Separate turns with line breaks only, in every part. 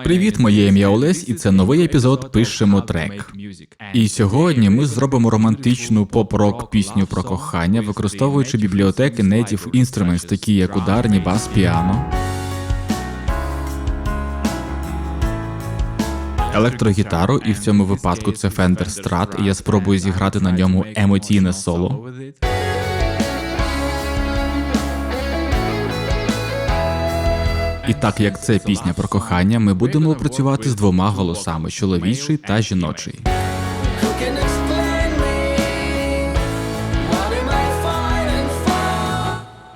Привіт, моє ім'я Олес, і це новий епізод «Пишемо ТРЕК». І сьогодні ми зробимо романтичну поп-рок пісню про кохання, використовуючи бібліотеки Native Instruments, такі як ударні, бас, піано, електрогітару, і в цьому випадку це Fender Strat, і я спробую зіграти на ньому емоційне соло. І так як це пісня про кохання, ми будемо працювати з двома голосами – чоловічий та жіночий.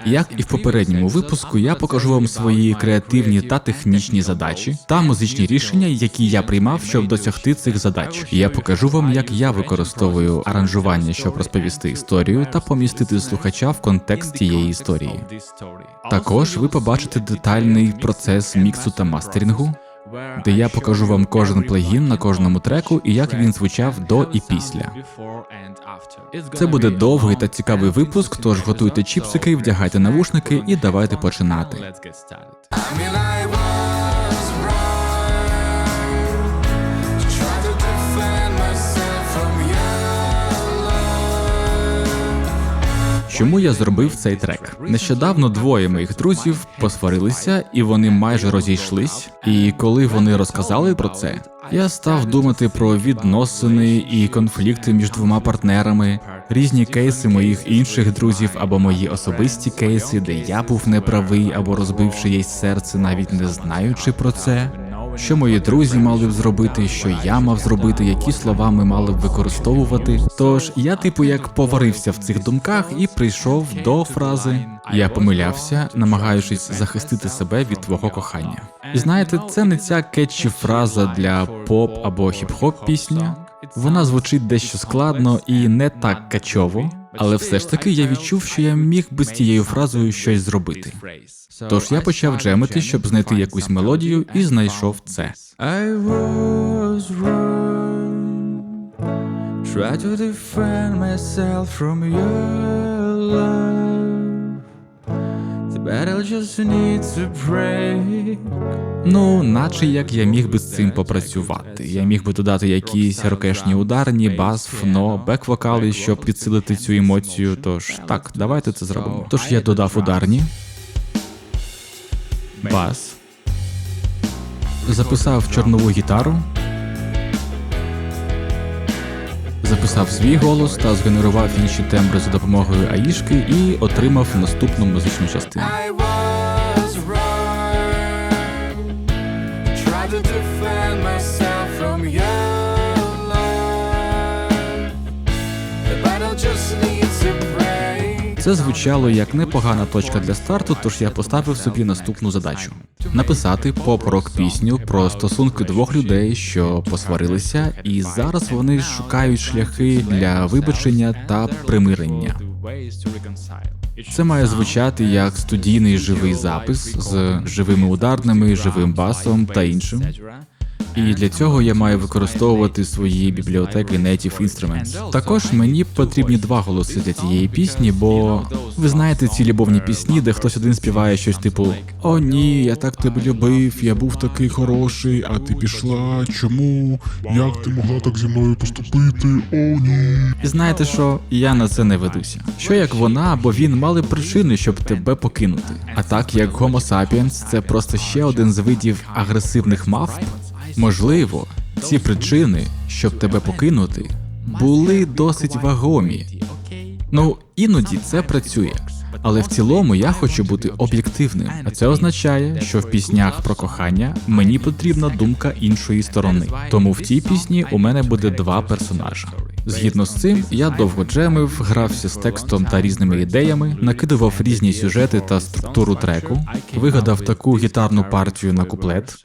Як і в попередньому випуску, я покажу вам свої креативні та технічні задачі та музичні рішення, які я приймав, щоб досягти цих задач. Я покажу вам, як я використовую аранжування, щоб розповісти історію та помістити слухача в контекст цієї історії. Також ви побачите детальний процес міксу та мастерингу, де я покажу вам кожен плагін на кожному треку і як він звучав до і після. Це буде довгий та цікавий випуск, тож готуйте чіпсики, вдягайте навушники і давайте починати. Чому я зробив цей трек? Нещодавно двоє моїх друзів посварилися, і вони майже розійшлись. І коли вони розказали про це, я став думати про відносини і конфлікти між двома партнерами, різні кейси моїх інших друзів або мої особисті кейси, де я був неправий або розбив чиєсь серце, навіть не знаючи про це. Що мої друзі мали б зробити, що я мав зробити, які слова ми мали б використовувати. Тож я як поварився в цих думках і прийшов до фрази «Я помилявся, намагаючись захистити себе від твого кохання». І знаєте, це не ця кетчі фраза для поп або хіп-хоп пісня. Вона звучить дещо складно і не так качово, але все ж таки я відчув, що я міг би з цією фразою щось зробити. Тож я почав джемити, щоб знайти якусь мелодію, і знайшов це. Ну, наче як я міг би з цим попрацювати. Я міг би додати якісь рокешні ударні, бас, фно, бек-вокали, щоб підсилити цю емоцію. Тож, так, давайте це зробимо. Тож я додав ударні, бас, записав чорнову гітару, записав свій голос та згенерував інші тембри за допомогою аїшки і отримав наступну музичну частину. Це звучало як непогана точка для старту, тож я поставив собі наступну задачу – написати поп-рок пісню про стосунки двох людей, що посварилися, і зараз вони шукають шляхи для вибачення та примирення. Це має звучати як студійний живий запис з живими ударними, живим басом та іншим. І для цього я маю використовувати свої бібліотеки Native Instruments. Також мені потрібні два голоси для цієї пісні, бо ви знаєте ці любовні пісні, де хтось один співає щось типу «О ні, я так тебе любив, я був такий хороший, а ти пішла, чому? Як ти могла так зі мною поступити? О ні». І знаєте що? Я на це не ведуся. Що як вона або він мали причини, щоб тебе покинути? А так як Homo sapiens – це просто ще один з видів агресивних мавп, можливо, ці причини, щоб тебе покинути, були досить вагомі. Ну, іноді це працює. Але в цілому я хочу бути об'єктивним. А це означає, що в піснях про кохання мені потрібна думка іншої сторони. Тому в цій пісні у мене буде два персонажа. Згідно з цим, я довго джемив, грався з текстом та різними ідеями, накидував різні сюжети та структуру треку, вигадав таку гітарну партію на куплет.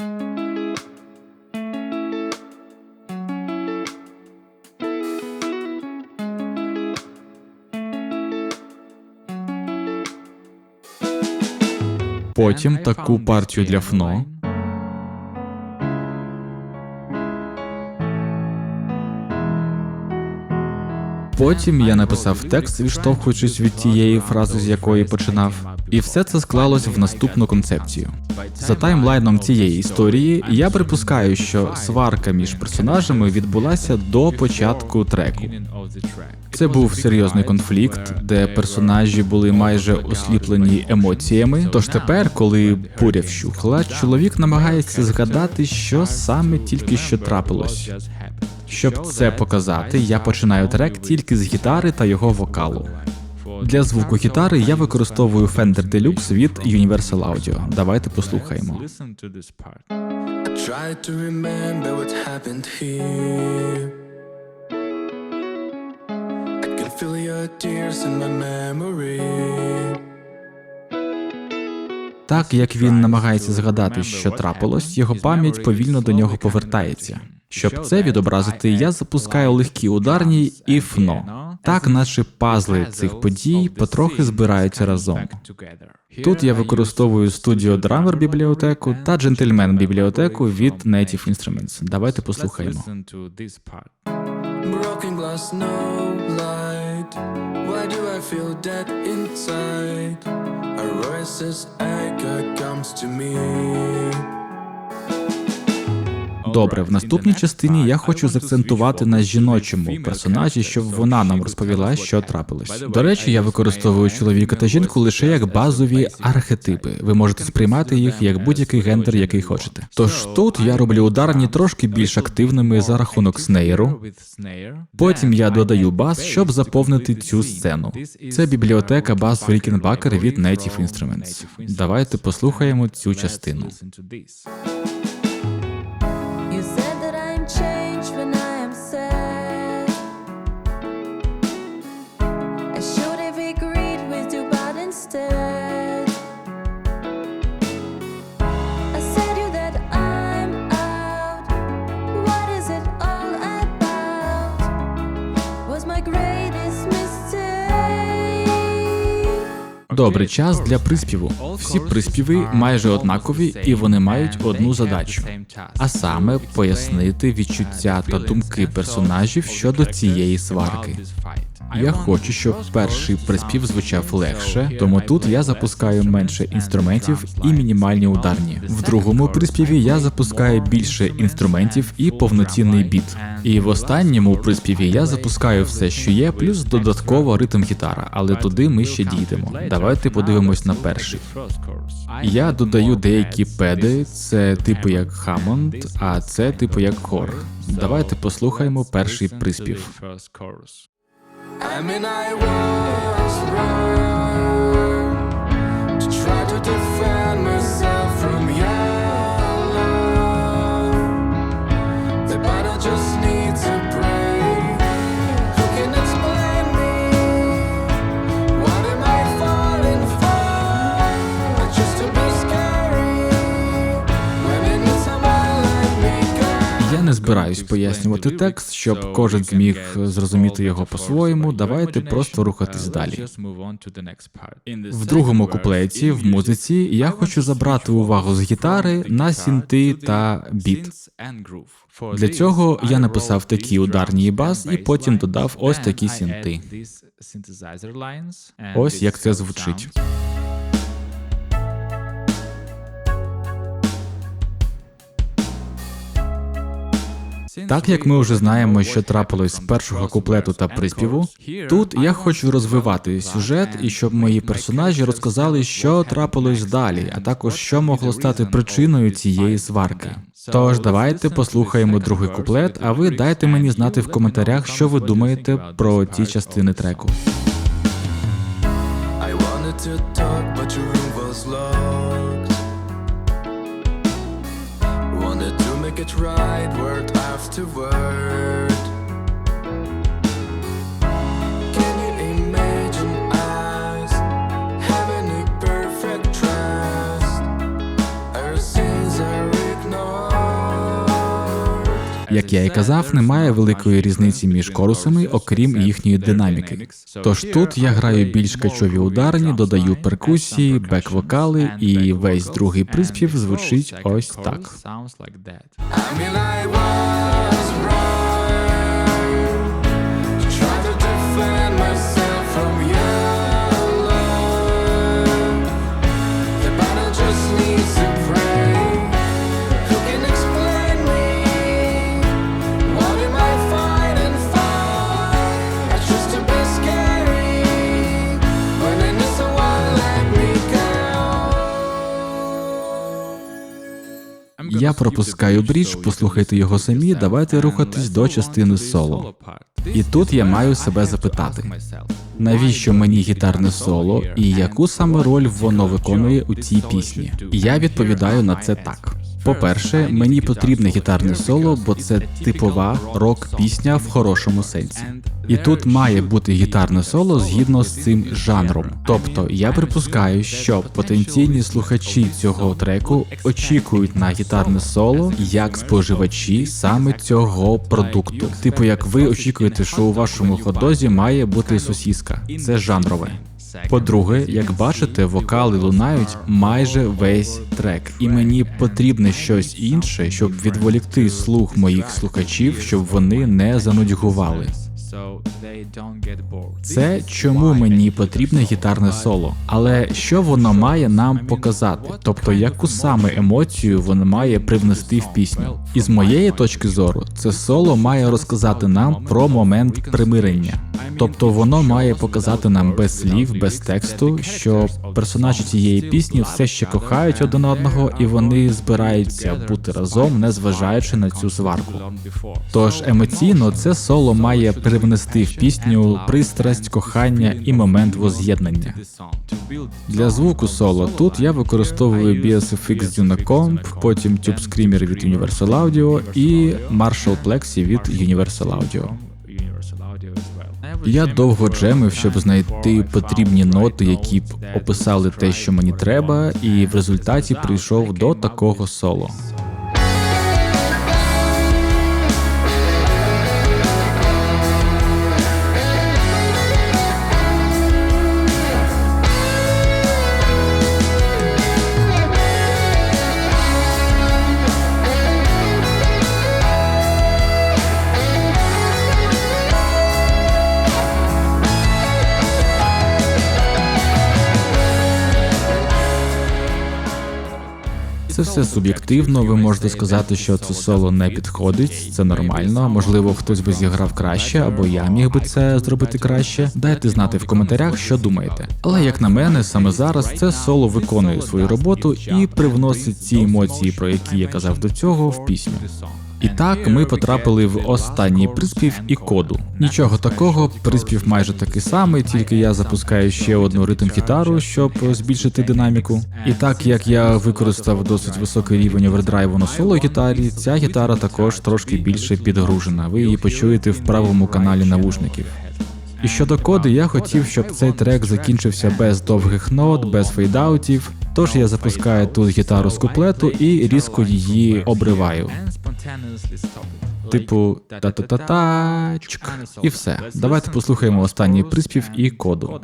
Потім таку партію для фно. Потім я написав текст, відштовхуючись від тієї фрази, з якої починав. І все це склалось в наступну концепцію. За таймлайном цієї історії, я припускаю, що сварка між персонажами відбулася до початку треку. Це був серйозний конфлікт, де персонажі були майже осліплені емоціями. Тож тепер, коли буря вщухла, чоловік намагається згадати, що саме тільки що трапилось. Щоб це показати, я починаю трек тільки з гітари та його вокалу. Для звуку гітари я використовую Fender Deluxe від Universal Audio. Давайте послухаємо. Так, як він намагається згадати, що трапилось, його пам'ять повільно до нього повертається. Щоб це відобразити, я запускаю легкі ударні if-no. Так, наче пазли цих подій потрохи збираються разом. Тут я використовую Studio Drummer бібліотеку та Gentleman бібліотеку від Native Instruments. Давайте послухаємо. Broken glass, no light. Why do I feel dead inside? A voice's echo comes to me. Добре, в наступній частині я хочу заакцентувати на жіночому персонажі, щоб вона нам розповіла, що трапилось. До речі, я використовую чоловіка та жінку лише як базові архетипи. Ви можете сприймати їх як будь-який гендер, який хочете. Тож тут я роблю ударні трошки більш активними за рахунок снейру. Потім я додаю бас, щоб заповнити цю сцену. Це бібліотека бас Rickenbacker від Native Instruments. Давайте послухаємо цю частину. Добре, час для приспіву. Всі приспіви майже однакові, і вони мають одну задачу. А саме, пояснити відчуття та думки персонажів щодо цієї сварки. Я хочу, щоб перший приспів звучав легше, тому тут я запускаю менше інструментів і мінімальні ударні. В другому приспіві я запускаю більше інструментів і повноцінний біт. І в останньому приспіві я запускаю все, що є, плюс додатково ритм-гітара, але туди ми ще дійдемо. Давайте подивимось на перший. Я додаю деякі педи, це типу як Хаммонд, а це типу як хор. Давайте послухаємо перший приспів. I mean, I was wrong to try to defend myself from your love. The battle just needs a break. Who can explain me? What am I falling for? I just to be scary when it needs someone like me. Я не збираюсь пояснювати текст, щоб кожен зміг зрозуміти його по-своєму. Давайте просто рухатись далі. В другому куплеті, в музиці, я хочу забрати увагу з гітари на синти та біт. Для цього я написав такі ударні і бас, і потім додав ось такі синти. Ось як це звучить. Так як ми вже знаємо, що трапилось з першого куплету та приспіву, тут я хочу розвивати сюжет і щоб мої персонажі розказали, що трапилось далі, а також що могло стати причиною цієї сварки. Тож давайте послухаємо другий куплет, а ви дайте мені знати в коментарях, що ви думаєте про ті частини треку. It right word after word. Can you imagine us having a perfect trust? Our sins are ignored. Як я і казав, немає великої різниці між корусами, окрім їхньої динаміки. Тож тут я граю більш качові ударні, додаю перкусії, бек-вокали, і весь другий приспів звучить ось так. I mean, I was wrong to try to defend Я пропускаю брідж, послухайте його самі, давайте рухатись до частини соло. І тут я маю себе запитати, навіщо мені гітарне соло і яку саме роль воно виконує у цій пісні? І я відповідаю на це так. По-перше, мені потрібне гітарне соло, бо це типова рок-пісня в хорошому сенсі. І тут має бути гітарне соло згідно з цим жанром. Тобто, я припускаю, що потенційні слухачі цього треку очікують на гітарне соло як споживачі саме цього продукту. Типу, як ви очікуєте, що у вашому хот-дозі має бути сосіска. Це жанрове. По-друге, як бачите, вокали лунають майже весь трек. І мені потрібне щось інше, щоб відволікти слух моїх слухачів, щоб вони не занудьгували. Це чому мені потрібне гітарне соло. Але що воно має нам показати? Тобто, яку саме емоцію воно має привнести в пісню? І з моєї точки зору, це соло має розказати нам про момент примирення. Тобто воно має показати нам без слів, без тексту, що персонажі цієї пісні все ще кохають один одного і вони збираються бути разом, незважаючи на цю сварку. Тож емоційно це соло має привнести в пісню пристрасть, кохання і момент воз'єднання. Для звуку соло тут я використовую BSFX Unacomp, потім Tube Screamer від Universal Audio і Marshall Plexi від Universal Audio. Я довго джемив, щоб знайти потрібні ноти, які б описали те, що мені треба, і в результаті прийшов до такого соло. Це все суб'єктивно, ви можете сказати, що це соло не підходить, це нормально, можливо, хтось би зіграв краще, або я міг би це зробити краще. Дайте знати в коментарях, що думаєте. Але, як на мене, саме зараз це соло виконує свою роботу і привносить ці емоції, про які я казав до цього, в пісню. І так, ми потрапили в останній приспів і коду. Нічого такого, приспів майже такий самий, тільки я запускаю ще одну ритм-гітару, щоб збільшити динаміку. І так, як я використав досить високий рівень овердрайву на соло-гітарі, ця гітара також трошки більше підгружена. Ви її почуєте в правому каналі навушників. І щодо коду, я хотів, щоб цей трек закінчився без довгих нот, без фейдаутів, тож я запускаю тут гітару з куплету і різко її обриваю. Типу та-та-та-та-чк. І все. Давайте послухаємо останній приспів і коду.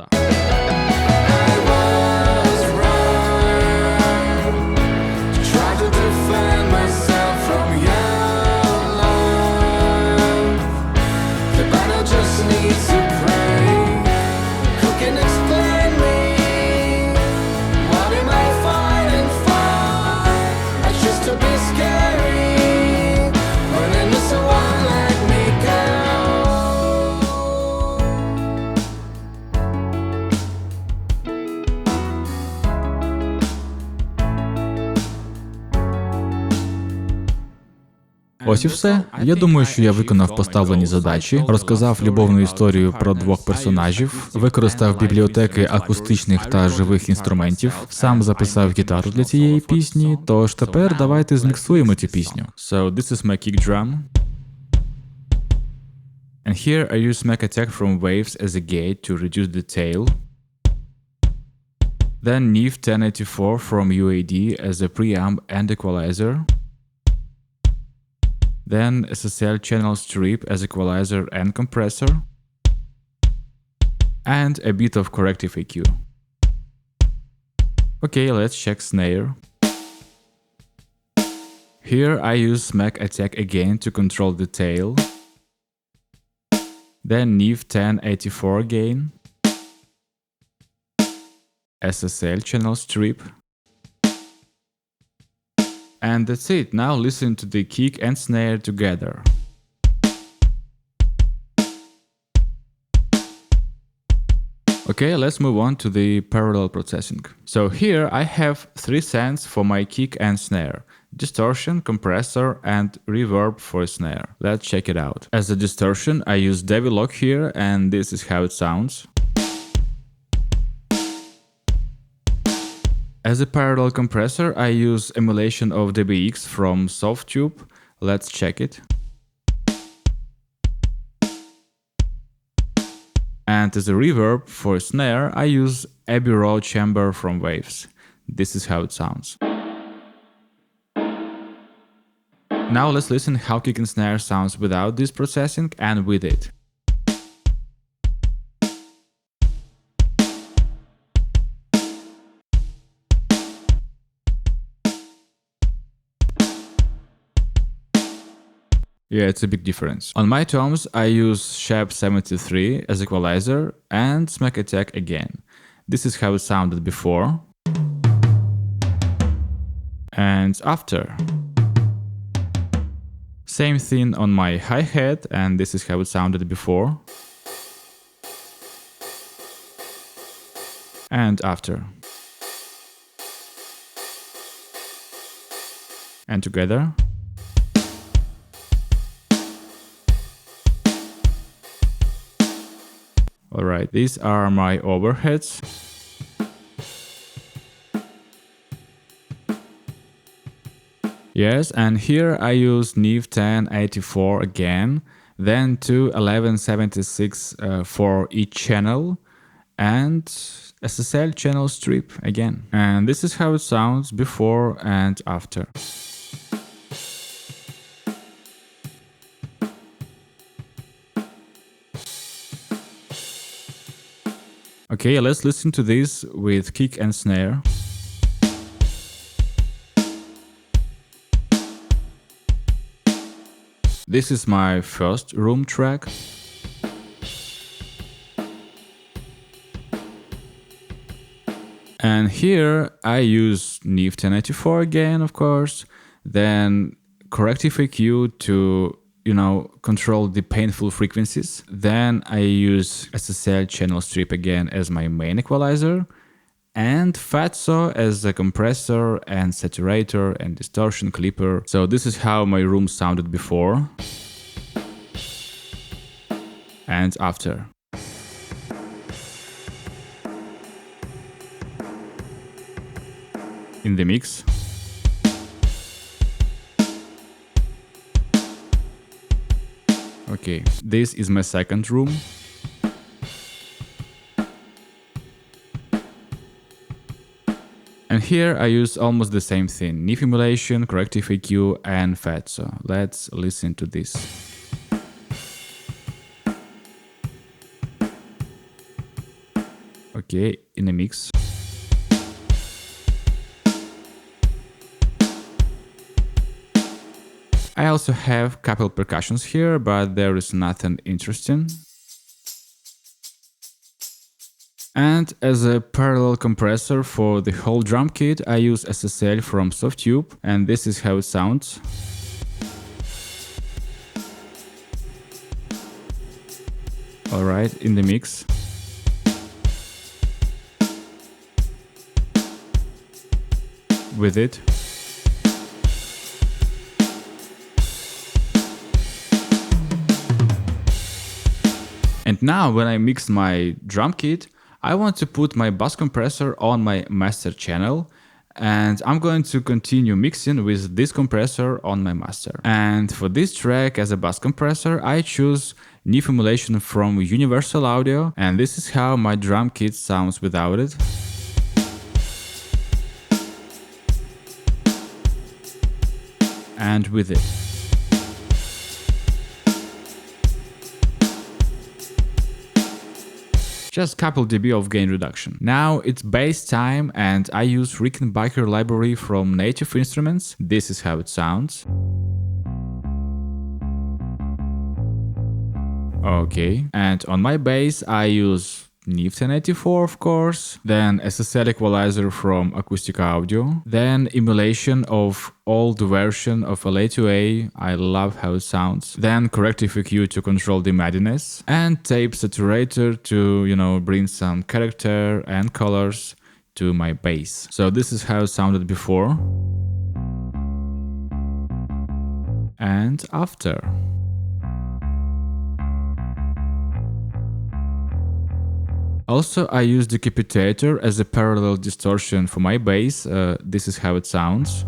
Ось і все. Я думаю, що я виконав поставлені задачі, розказав любовну історію про двох персонажів, використав бібліотеки акустичних та живих інструментів, сам записав гітару для цієї пісні, тож тепер давайте зміксуємо цю пісню. So this is my kick drum. And here I use smack attack from waves as a gate to reduce the tail. Then NIF 1084 from UAD as a preamp and equalizer. Then SSL channel strip as equalizer and compressor. And a bit of corrective EQ. Okay, let's check snare. Here I use smack attack again to control the tail. Then NIF 1084 gain. SSL channel strip. And that's it. Now listen to the kick and snare together. Okay, let's move on to the parallel processing. So here I have 3 sounds for my kick and snare. distortion, compressor, and reverb for snare. Let's check it out. As a distortion, I use Devil here, and this is how it sounds. As a parallel compressor, I use emulation of DBX from Softube. Let's check it. And as a reverb for snare, I use Abbey Road chamber from Waves. This is how it sounds. Now let's listen how kick and snare sounds without this processing and with it. Yeah, it's a big difference. On my toms, I use Sharp 73 as equalizer and Smack Attack again. This is how it sounded before and after. Same thing on my hi-hat, and this is how it sounded before and after. And together. Alright, these are my overheads. Yes, and here I use Neve 1084 again, then two 1176 for each channel, and SSL channel strip again. And this is how it sounds before and after. Okay, let's listen to this with kick and snare. This is my first room track. And here I use Neve 1084 again, of course, then corrective EQ to control the painful frequencies. Then I use SSL channel strip again as my main equalizer, and Fatso as a compressor and saturator and distortion clipper. So this is how my room sounded before and after. In the mix. Okay, this is my second room. And here I use almost the same thing, Neve emulation, corrective EQ and Fatso. Let's listen to this. Okay, in a mix. I also have couple percussions here, but there is nothing interesting. And as a parallel compressor for the whole drum kit, I use SSL from Softube, and this is how it sounds. Alright, in the mix. With it. And now when I mix my drum kit, I want to put my bass compressor on my master channel, and I'm going to continue mixing with this compressor on my master. And for this track as a bass compressor, I choose Neve emulation from Universal Audio, and this is how my drum kit sounds without it. And with it. Just couple dB of gain reduction. Now it's bass time, and I use Rickenbacker library from Native Instruments. This is how it sounds. Okay, and on my bass I use Neve 1084, of course, then SSL equalizer from Acoustic Audio, then emulation of old version of LA2A, I love how it sounds, then corrective EQ to control the muddiness, and tape saturator to, bring some character and colors to my bass. So this is how it sounded before and after. Also, I use decapitator as a parallel distortion for my bass. This is how it sounds.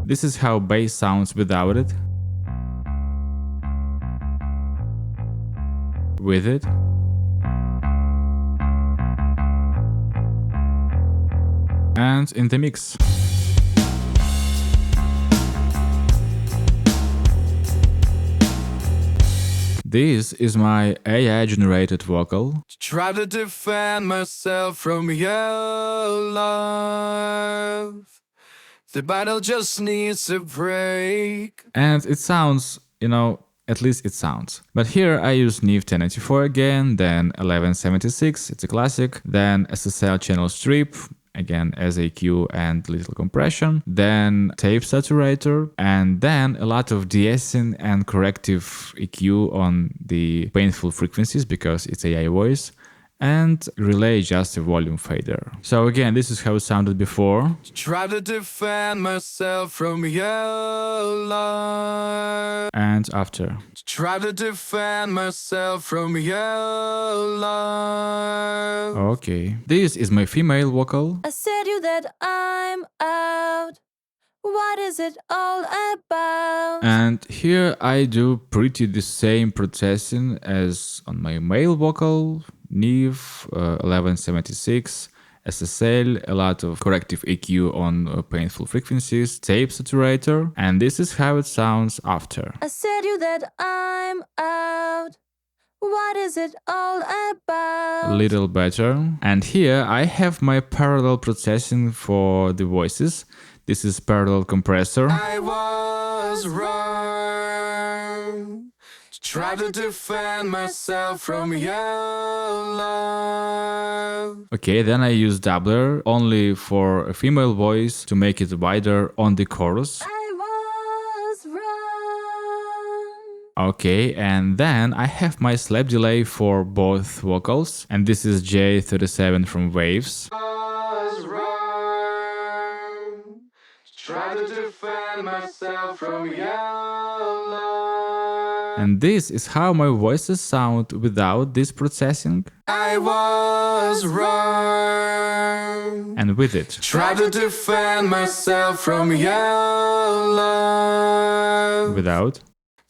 This is how bass sounds without it. With it. And in the mix. This is my AI-generated vocal.
Try to defend myself from your love. The battle just needs a break.
And it sounds, at least it sounds. But here I use Neve 1084 again, then 1176, it's a classic, then SSL channel strip, again as EQ and little compression, then tape saturator, and then a lot of de-essing and corrective EQ on the painful frequencies because it's AI voice, and relay just a volume fader. So again, this is how it sounded before.
Try to defend myself from your love.
And after.
Try to defend myself from your love.
Okay. This is my female vocal.
I said you that I'm out. What is it all about?
And here I do pretty the same processing as on my male vocal. Neve, 1176, SSL, a lot of corrective EQ on painful frequencies, tape saturator, and this is how it sounds after.
I said you that I'm out. What is it all about?
A little better. And here I have my parallel processing for the voices. This is parallel compressor.
I was wrong. Try to defend myself from your love.
Okay, then I use doubler only for a female voice to make it wider on the chorus.
I was wrong.
Okay, and then I have my slap delay for both vocals, and this is J37 from Waves.
I was wrong. Try to defend myself from your love.
And this is how my voices sound without this processing.
I was wrong.
And with it.
Try to defend myself from your love.
Without.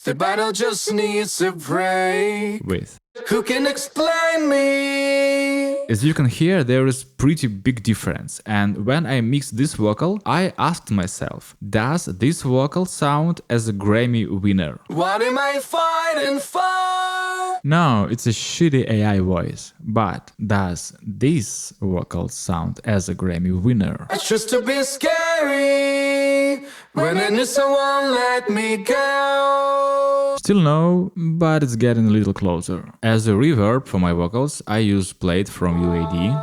The battle just needs a break.
With.
Who can explain me?
As you can hear, there is pretty big difference, and when I mixed this vocal, I asked myself, does this vocal sound as a Grammy winner?
What am I fighting for?
No, it's a shitty AI voice, but does this vocal sound as a Grammy winner?
I choose to be scary. When I need someone, let me go.
Still no, but it's getting a little closer. As a reverb for my vocals, I use Plate from UAD.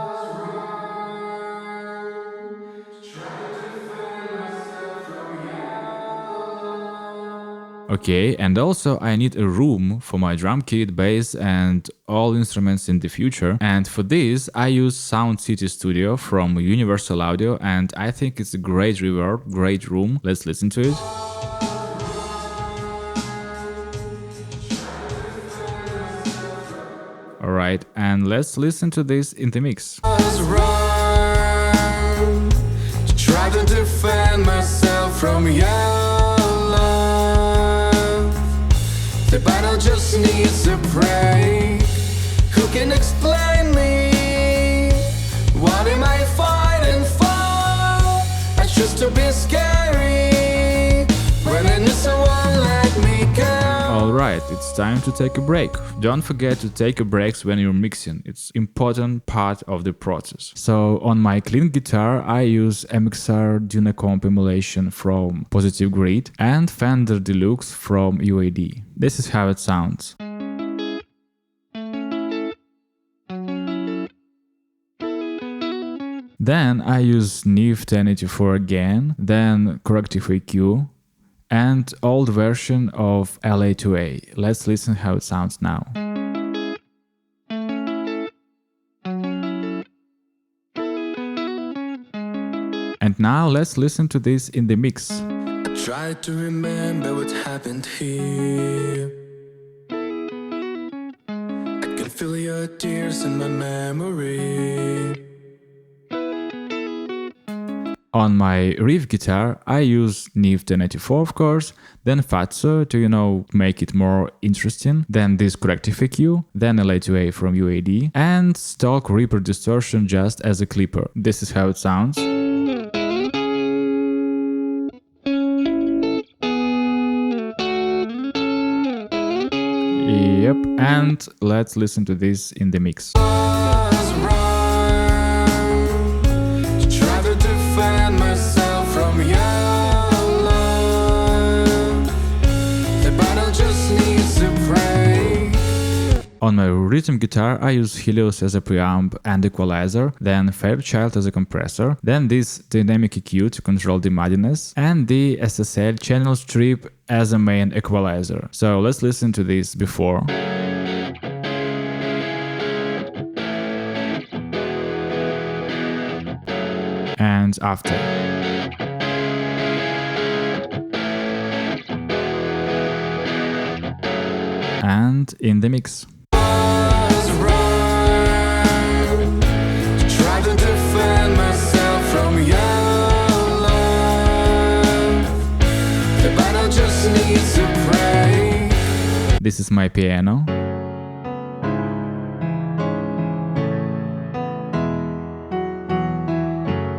Okay, and also I need a room for my drum kit, bass and all instruments in the future. And for this I use Sound City Studio from Universal Audio, and I think it's a great reverb, great room. Let's listen to it. Alright, and let's listen to this in the mix.
I was wrong to try to defend myself from your love. The battle just needs a break. Who can explain me? What am I fighting for? I choose to be scary. When I need someone, let me go.
Alright, it's time to take a break. Don't forget to take a breaks when you're mixing. It's important part of the process. So on my clean guitar I use MXR Dynacomp emulation from Positive Grid and Fender Deluxe from UAD. This is how it sounds. Then I use Neve 1084 again, then corrective EQ, and old version of LA2A. Let's listen how it sounds now. And And now let's listen to this in the mix.
I try to remember what happened here. I can feel your tears in my memory.
On my riff guitar, I use Neve 1084, of course, then Fatso to, make it more interesting, then this corrective EQ, then LA2A from UAD, and stock Reaper distortion just as a clipper. This is how it sounds. Yep, and let's listen to this in the mix.
Myself from your love. The battle just needs to break.
On my rhythm guitar, I use Helios as a preamp and equalizer, then Fairchild as a compressor, then this dynamic EQ to control the muddiness, and the SSL channel strip as a main equalizer. So let's listen to this before. And after. And in the mix.
Try to defend myself from your love. The battle just needs to break.
This is my piano.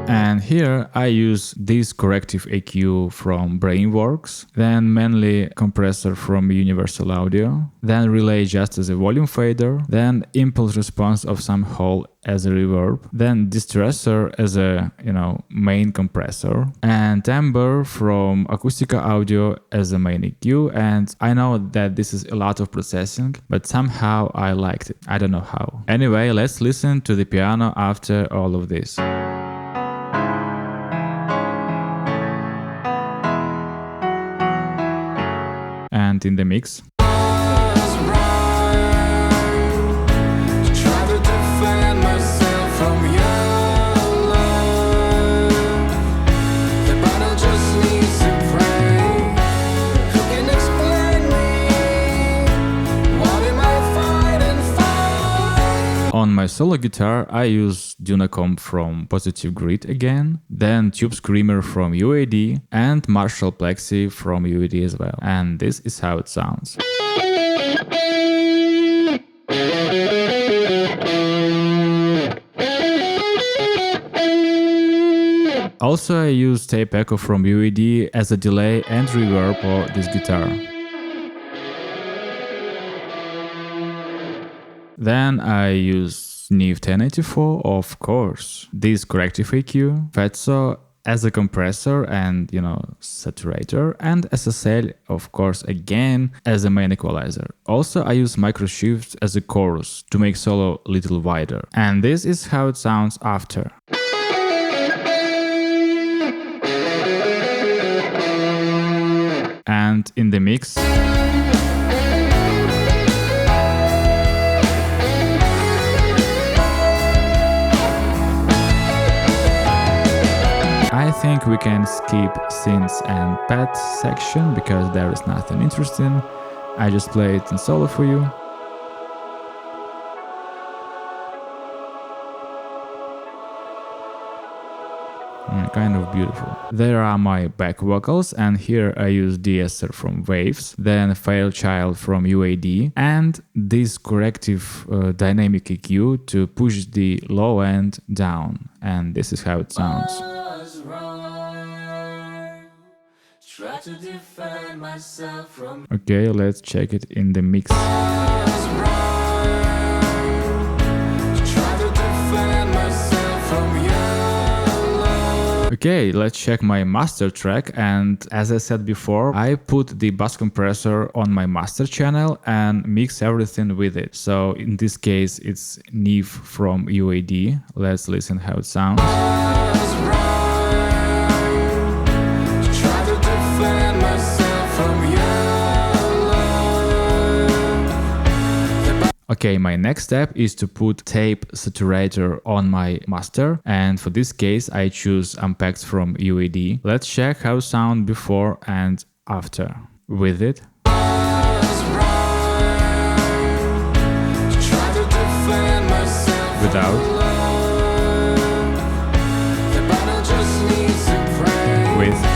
And here I use this corrective EQ from Brainworks, then mainly compressor from Universal Audio, then relay just as a volume fader, then impulse response of some hall as a reverb, then distressor as a, main compressor, and timbre from Acustica Audio as a main EQ. And I know that this is a lot of processing, but somehow I liked it. I don't know how. Anyway, let's listen to the piano after all of this. And in the mix. On my solo guitar, I use Dunacomp from Positive Grid again, then Tube Screamer from UAD, and Marshall Plexi from UAD as well. And this is how it sounds. Also, I use Tape Echo from UAD as a delay and reverb for this guitar. Then I use Neve 1084, of course, this corrective EQ, Fatso as a compressor and, saturator, and SSL, of course, again, as a main equalizer. Also, I use Microshift as a chorus to make solo a little wider. And this is how it sounds after. And in the mix. I think we can skip synths and pads section because there is nothing interesting. I just play it in solo for you. Kind of beautiful. There are my back vocals, and here I use de-esser from Waves, then Fairchild from UAD, and this corrective dynamic EQ to push the low end down. And this is how it sounds. Okay, let's check it in the mix. Okay, let's check my master track, and as I said before, I put the bass compressor on my master channel and mix everything with it. So in this case, it's Neve from UAD. Let's listen how it sounds. Okay, my next step is to put tape saturator on my master, and for this case I choose Ampex from UAD. Let's check how sound before and after. With it. Without. With.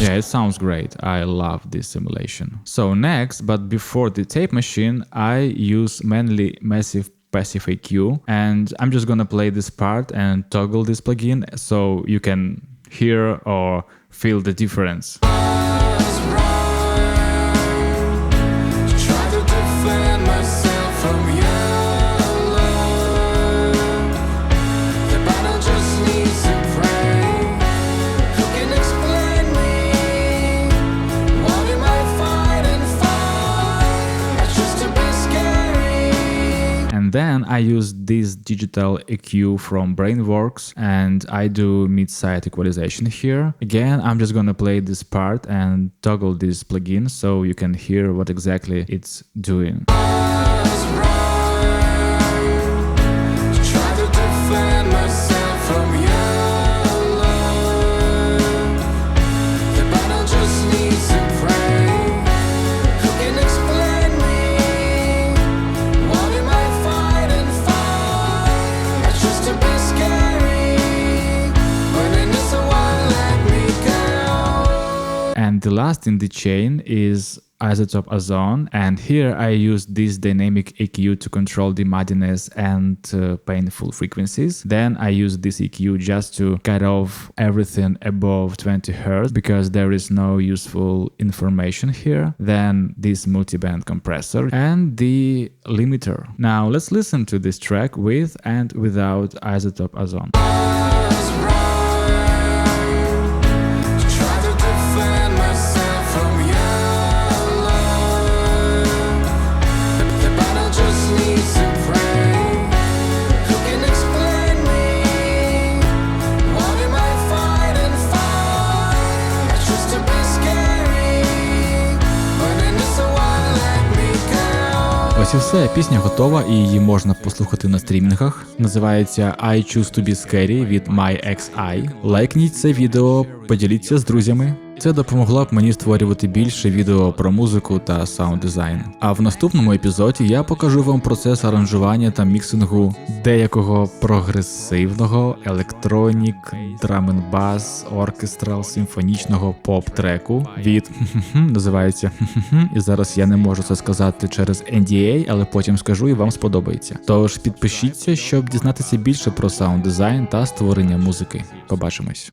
Yeah, it sounds great. I love this simulation. So next, but before the tape machine, I use mainly massive passive EQ, and I'm just gonna play this part and toggle this plugin so you can hear or feel the difference. Then I use this digital EQ from Brainworks and I do mid-side equalization here. Again, I'm just gonna play this part and toggle this plugin so you can hear what exactly it's doing. And the last in the chain is isotope ozone, and here I use this dynamic EQ to control the muddiness and painful frequencies. Then I use this EQ just to cut off everything above 20 Hz because there is no useful information here. Then this multiband compressor and the limiter. Now let's listen to this track with and without isotope ozone. Ось і все, пісня готова і її можна послухати на стрімінгах. Називається I Choose to be Scary від My XI. Лайкніть це відео, поділіться з друзями. Це допомогло б мені створювати більше відео про музику та саунд-дизайн. А в наступному епізоді я покажу вам процес аранжування та міксингу деякого прогресивного електронік, драм-н-бас, оркестрал, симфонічного поп-треку від називається і зараз я не можу це сказати через NDA, але потім скажу і вам сподобається. Тож підпишіться, щоб дізнатися більше про саунд-дизайн та створення музики. Побачимось.